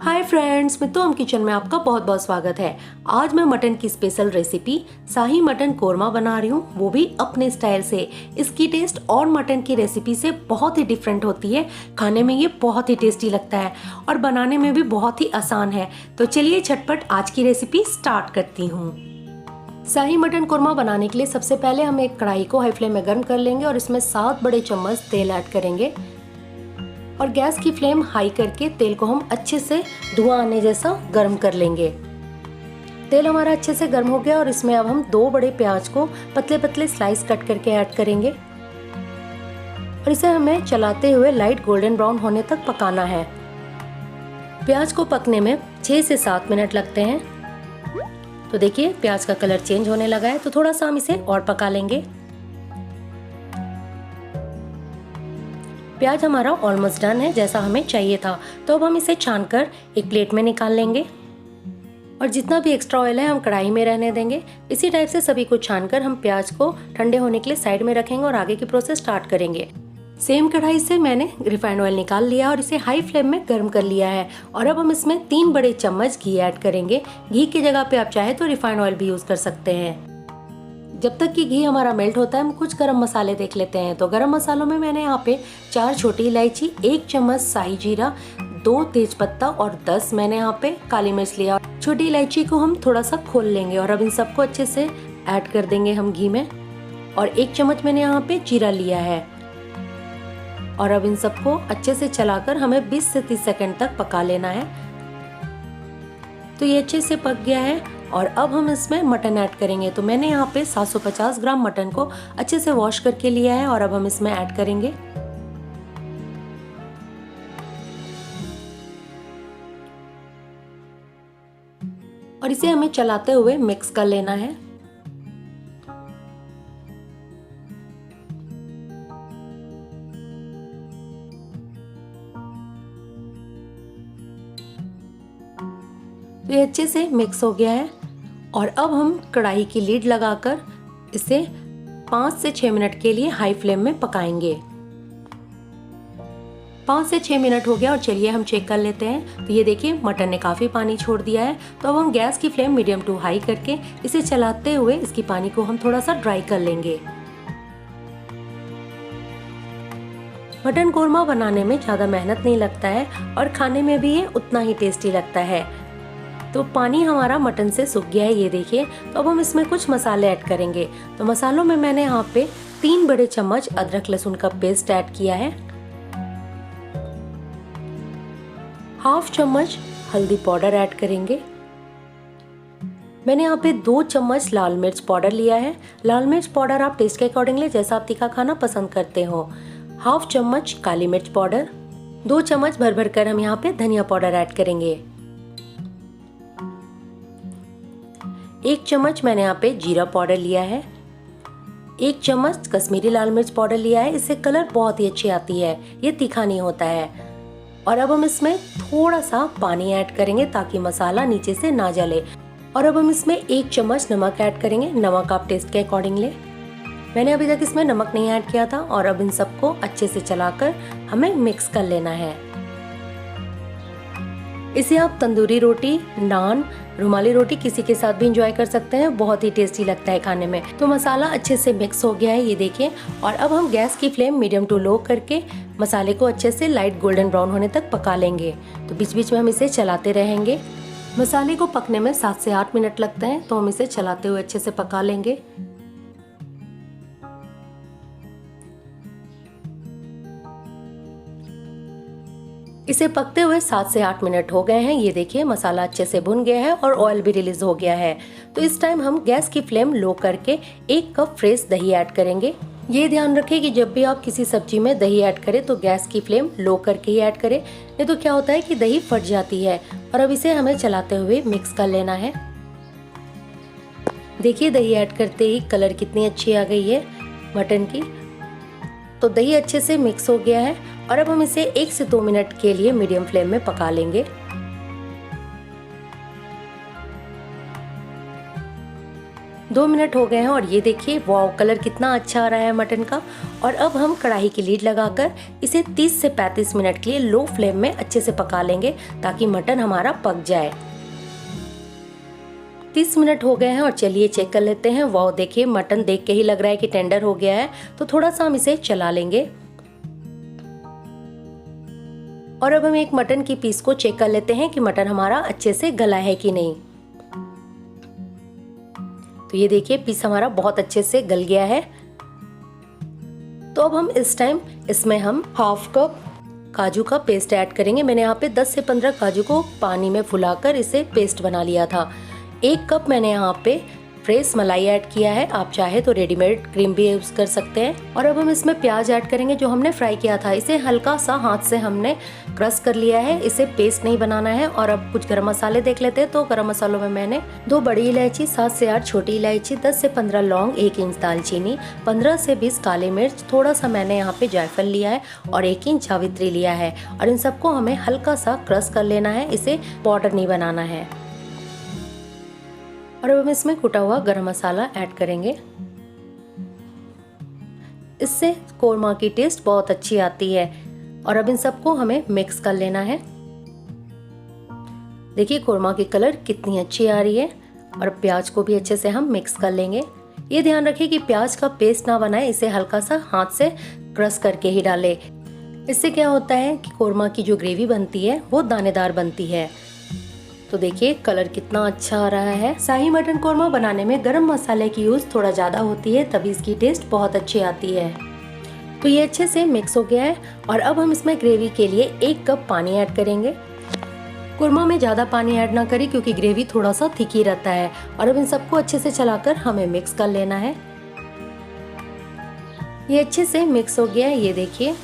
Hi friends, मैं तो kitchen में आपका बहुत बहुत स्वागत है। आज मैं मटन की स्पेशल रेसिपी शाही मटन कोरमा बना रही हूँ, वो भी अपने स्टाइल से। इसकी टेस्ट और मटन की रेसिपी से बहुत ही डिफरेंट होती है। खाने में ये बहुत ही टेस्टी लगता है और बनाने में भी बहुत ही आसान है। तो चलिए झटपट आज की रेसिपी स्टार्ट करती हूँ। शाही मटन कोरमा बनाने के लिए सबसे पहले हम एक कढ़ाई को हाई फ्लेम में गर्म कर लेंगे और इसमें 7 बड़े चम्मच तेल ऐड करेंगे और गैस की फ्लेम हाई करके तेल को हम अच्छे से धुआं आने जैसा गर्म कर लेंगे। तेल हमारा अच्छे से गर्म हो गया और इसमें अब हम 2 बड़े प्याज को पतले पतले स्लाइस कट करके ऐड करेंगे और इसे हमें चलाते हुए लाइट गोल्डन ब्राउन होने तक पकाना है। प्याज को पकने में 6 से 7 मिनट लगते हैं। तो देखिए प्याज का कलर चेंज होने लगा है, तो थोड़ा सा हम इसे और पका लेंगे। प्याज हमारा ऑलमोस्ट डन है, जैसा हमें चाहिए था। तो अब हम इसे छानकर एक प्लेट में निकाल लेंगे और जितना भी एक्स्ट्रा ऑयल है हम कढ़ाई में रहने देंगे। इसी टाइप से सभी को छानकर हम प्याज को ठंडे होने के लिए साइड में रखेंगे और आगे की प्रोसेस स्टार्ट करेंगे। सेम कढ़ाई से मैंने रिफाइंड ऑयल निकाल लिया और इसे हाई फ्लेम में गर्म कर लिया है और अब हम इसमें 3 बड़े चम्मच घी ऐड करेंगे। घी की जगह पे आप चाहे तो रिफाइंड ऑयल भी यूज कर सकते हैं। जब तक कि घी हमारा मेल्ट होता है हम कुछ गरम मसाले देख लेते हैं। तो गरम मसालों में मैंने यहाँ पे 4 छोटी इलायची, 1 चम्मच शाही जीरा, 2 तेज पत्ता और 10 मैंने यहाँ पे काली मिर्च लिया। छोटी इलायची को हम थोड़ा सा खोल लेंगे और अब इन सबको अच्छे से ऐड कर देंगे हम घी में। और 1 चम्मच मैंने यहाँ पे जीरा लिया है और अब इन सबको अच्छे से चलाकर हमें 20 से 30 सेकंड तक पका लेना है। तो ये अच्छे से पक गया है और अब हम इसमें मटन ऐड करेंगे। तो मैंने यहाँ पे 750 ग्राम मटन को अच्छे से वॉश करके लिया है और अब हम इसमें ऐड करेंगे। और इसे हमें चलाते हुए मिक्स कर लेना है। तो ये अच्छे से मिक्स हो गया है और अब हम कढ़ाई की लीड लगाकर इसे 5 से 6 मिनट के लिए हाई फ्लेम में पकाएंगे। 5 से 6 मिनट हो गया और चलिए हम चेक कर लेते हैं। तो ये देखिए मटन ने काफी पानी छोड़ दिया है। तो अब हम गैस की फ्लेम मीडियम टू हाई करके इसे चलाते हुए इसकी पानी को हम थोड़ा सा ड्राई कर लेंगे। मटन कोरमा बनाने में ज्यादा मेहनत नहीं लगता है और खाने में भी ये उतना ही टेस्टी लगता है। तो पानी हमारा मटन से सूख गया है, ये देखिए। तो अब हम इसमें कुछ मसाले ऐड करेंगे। तो मसालों में मैंने यहाँ पे 3 बड़े चम्मच अदरक लहसुन का पेस्ट ऐड किया है, 1/2 चम्मच हल्दी पाउडर ऐड करेंगे। मैंने यहाँ पे 2 चम्मच लाल मिर्च पाउडर लिया है। लाल मिर्च पाउडर आप टेस्ट के अकॉर्डिंग ले, जैसा आप तीखा खाना पसंद करते हो। 1/2 चम्मच काली मिर्च पाउडर, 2 चम्मच भर भर कर हम यहाँ पे धनिया पाउडर ऐड करेंगे। 1 चम्मच मैंने यहाँ पे जीरा पाउडर लिया है, 1 चम्मच कश्मीरी लाल मिर्च पाउडर लिया है। इससे कलर बहुत ही अच्छी आती है, ये तीखा नहीं होता है। और अब हम इसमें थोड़ा सा पानी ऐड करेंगे ताकि मसाला नीचे से ना जले। और अब हम इसमें 1 चम्मच नमक ऐड करेंगे। नमक आप टेस्ट के अकॉर्डिंग ले, मैंने अभी तक इसमें नमक नहीं ऐड किया था। और अब इन सबको अच्छे से चलाकर हमें मिक्स कर लेना है। इसे आप तंदूरी रोटी, नान, रुमाली रोटी किसी के साथ भी इंजॉय कर सकते हैं। बहुत ही टेस्टी लगता है खाने में। तो मसाला अच्छे से मिक्स हो गया है, ये देखिए। और अब हम गैस की फ्लेम मीडियम टू लो करके मसाले को अच्छे से लाइट गोल्डन ब्राउन होने तक पका लेंगे। तो बीच बीच में हम इसे चलाते रहेंगे। मसाले को पकने में 7 से 8 मिनट लगते हैं, तो हम इसे चलाते हुए अच्छे से पका लेंगे। इसे पकते हुए 7 से 8 मिनट हो गए हैं, ये देखिए मसाला अच्छे से भुन गया है और ऑयल भी रिलीज हो गया है। तो इस टाइम हम गैस की फ्लेम लो करके 1 कप फ्रेश दही ऐड करेंगे। ये ध्यान रखें कि जब भी आप किसी सब्जी में दही ऐड करें तो गैस की फ्लेम लो करके ही ऐड करें, नहीं तो क्या होता है कि दही फट जाती है। और अब इसे हमें चलाते हुए मिक्स कर लेना है। देखिए दही ऐड करते ही कलर कितनी अच्छी आ गई है मटन की। तो दही अच्छे से मिक्स हो गया है और अब हम इसे 1 से 2 मिनट के लिए मीडियम फ्लेम में पका लेंगे। 2 मिनट हो गए हैं और ये देखिए वाव, कलर कितना अच्छा आ रहा है मटन का। और अब हम कढ़ाई की लीड लगाकर इसे 30 से 35 मिनट के लिए लो फ्लेम में अच्छे से पका लेंगे ताकि मटन हमारा पक जाए। 30 मिनट हो गए हैं और चलिए चेक कर लेते हैं। वाव, देखिए मटन देख के ही लग रहा है कि टेंडर हो गया है, तो थोड़ा सा हम इसे चला लेंगे। और अब हम एक मटन की पीस को चेक कर लेते हैं कि मटन हमारा अच्छे से गला है कि नहीं। तो ये देखिए पीस हमारा बहुत अच्छे से गल गया है। तो अब हम इस टाइम इसमें हम हाफ कप काजू का पेस्ट ऐड करेंगे। मैंने यहाँ पे 10 से 15 काजू को पानी में फुलाकर इसे पेस्ट बना लिया था। 1 कप मैंने यहाँ पे फ्रेश मलाई ऐड किया है, आप चाहे तो रेडीमेड क्रीम भी यूज कर सकते हैं। और अब हम इसमें प्याज ऐड करेंगे जो हमने फ्राई किया था। इसे हल्का सा हाथ से हमने क्रश कर लिया है, इसे पेस्ट नहीं बनाना है। और अब कुछ गरम मसाले देख लेते हैं। तो गरम मसालों में मैंने 2 बड़ी इलायची, 7 से 8 छोटी इलायची, 10 से 15 लौंग, 1 इंच दालचीनी, 15 से 20 काली मिर्च, थोड़ा सा मैंने यहाँ पे जायफल लिया है और 1 इंच जावित्री लिया है। और इन सबको हमें हल्का सा क्रश कर लेना है, इसे पाउडर नहीं बनाना है। और अब हम इसमें कुटा हुआ गरम मसाला ऐड करेंगे। इससे कोरमा की टेस्ट बहुत अच्छी आती है। और अब इन सबको हमें मिक्स कर लेना है। देखिए कोरमा की कलर कितनी अच्छी आ रही है। और प्याज को भी अच्छे से हम मिक्स कर लेंगे। ये ध्यान रखिए कि प्याज का पेस्ट ना बनाए, इसे हल्का सा हाथ से क्रश करके ही डालें। इससे क्या होता है कि कोरमा की जो ग्रेवी बनती है वो दानेदार बनती है। तो देखिए कलर कितना अच्छा आ रहा है। शाही मटन कोरमा बनाने में गरम मसाले की यूज थोड़ा ज्यादा होती है, तभी इसकी टेस्ट बहुत अच्छी आती है। तो ये अच्छे से मिक्स हो गया है। और अब हम इसमें ग्रेवी के लिए 1 कप पानी ऐड करेंगे। कोरमा में ज्यादा पानी ऐड ना करें क्योंकि ग्रेवी थोड़ा सा थिक ही रहता है। और अब इन सबको अच्छे से चलाकर हमें मिक्स कर लेना है। ये अच्छे से मिक्स हो गया है, ये देखिए।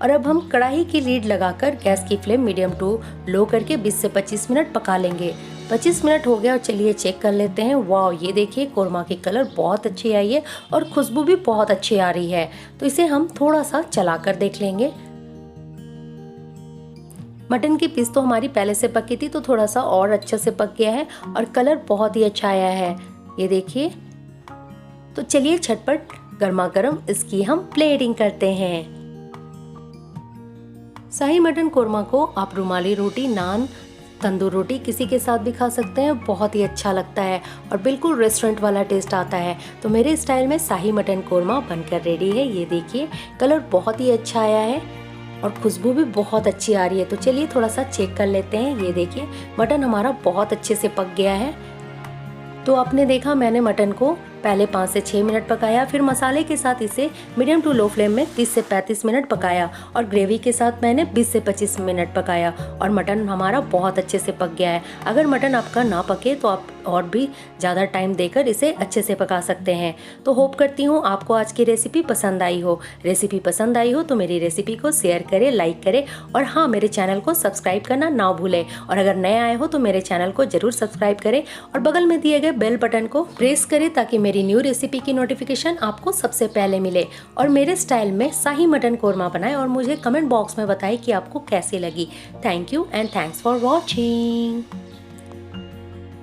और अब हम कढ़ाई की लीड लगाकर गैस की फ्लेम मीडियम टू लो करके 20 से 25 मिनट पका लेंगे। 25 मिनट हो गया और चलिए चेक कर लेते हैं। वाह, ये देखिए कोरमा की कलर बहुत अच्छी आई है और खुशबू भी बहुत अच्छी आ रही है। तो इसे हम थोड़ा सा चलाकर देख लेंगे। मटन की पीस तो हमारी पहले से पकी थी, तो थोड़ा सा और अच्छे से पक गया है और कलर बहुत ही अच्छा आया है, ये देखिए। तो चलिए झटपट गर्मा गर्म इसकी हम प्लेटिंग करते हैं। शाही मटन कोरमा को आप रुमाली रोटी, नान, तंदूर रोटी किसी के साथ भी खा सकते हैं, बहुत ही अच्छा लगता है और बिल्कुल रेस्टोरेंट वाला टेस्ट आता है। तो मेरे स्टाइल में शाही मटन कोरमा बनकर रेडी है। ये देखिए कलर बहुत ही अच्छा आया है और खुशबू भी बहुत अच्छी आ रही है। तो चलिए थोड़ा सा चेक कर लेते हैं। ये देखिए मटन हमारा बहुत अच्छे से पक गया है। तो आपने देखा मैंने मटन को पहले 5 से 6 मिनट पकाया, फिर मसाले के साथ इसे मीडियम टू लो फ्लेम में 30 से 35 मिनट पकाया और ग्रेवी के साथ मैंने 20 से 25 मिनट पकाया और मटन हमारा बहुत अच्छे से पक गया है। अगर मटन आपका ना पके तो आप और भी ज़्यादा टाइम देकर इसे अच्छे से पका सकते हैं। तो होप करती हूँ आपको आज की रेसिपी पसंद आई हो। रेसिपी पसंद आई हो तो मेरी रेसिपी को शेयर करें, लाइक करें और हाँ, मेरे चैनल को सब्सक्राइब करना ना भूलें। और अगर नए आए हो तो मेरे चैनल को जरूर सब्सक्राइब करें और बगल में दिए गए बेल बटन को प्रेस करें ताकि मेरी न्यू रेसिपी की नोटिफिकेशन आपको सबसे पहले मिले। और मेरे स्टाइल में शाही मटन कोरमा बनाएं और मुझे कमेंट बॉक्स में बताएं कि आपको कैसी लगी। Thank you and thanks for watching.